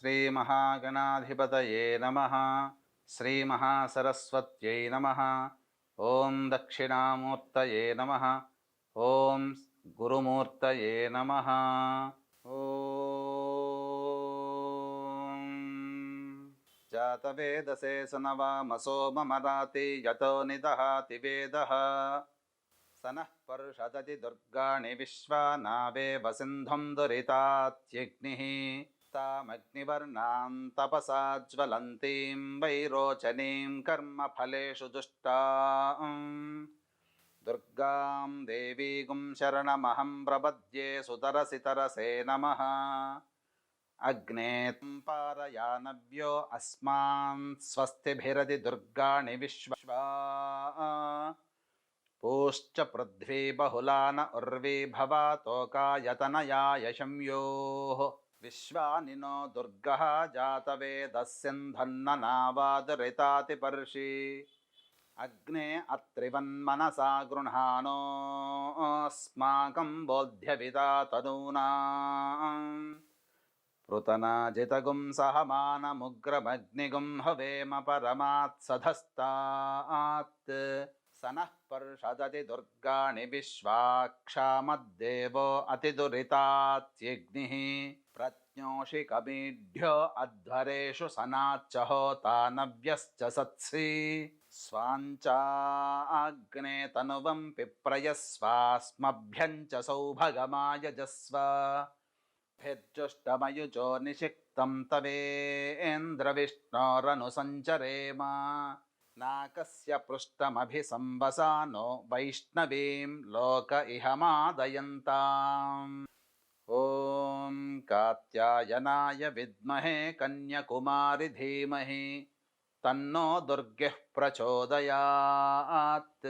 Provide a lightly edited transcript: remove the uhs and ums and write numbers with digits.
श्रीमहागणाधिपतये नमः। श्रीमहासरस्वत्यै नमः। ॐ दक्षिणामूर्तये नमः। ॐ गुरुमूर्तये नमः। ॐ जातवेदसे सनवामसो ममराति यतो निदहाति वेदः सनः पर्षदति दुर्गाणि विश्वानावेव सिन्धुं दुरितात्यग्निः तामग्निवर्णां तपसा ज्वलन्तीं वैरोचनीं कर्मफलेषु जुष्टां दुर्गां देवीं शरणमहं प्रपद्ये सुतरसि तरसे नमः। अग्ने पारयानव्यो अस्मान् स्वस्तिभिरति दुर्गाणि विश्वा पूश्च पृथ्वी बहुला न उर्वी भवातोकायतनयाय शम्योः विश्वानि नो दुर्गः जातवेदस्यन्धन्ननावादरितातिपर्षि अग्ने अत्रिवन्मनसा गृह्णानोऽस्माकं बोध्यविदा तनूनाम् पृतनाजितगुं सहमानमुग्रमग्निगुं हवेम परमात्सधस्तात् सनः पर्षदति दुर्गाणि विश्वाक्षामद्देवो अतिदुरितात्यग्निः प्रज्ञोषिकमीढ्यो अध्वरेषु सनाच्च होता नव्यश्च सत्सि स्वाञ्चाग्ने तनुवं पिप्रयस्वास्मभ्यं च सौभगमायजस्व भिर्जुष्टमयुजो निषिक्तं तवेन्द्रविष्णोरनुसञ्चरेम नाकस्य पृष्ठमभिसंवसानो वैष्णवीं लोक इह मादयन्ताम्। ॐ कात्यायनाय विद्महे कन्याकुमारि धीमहि तन्नो दुर्गः प्रचोदयात्।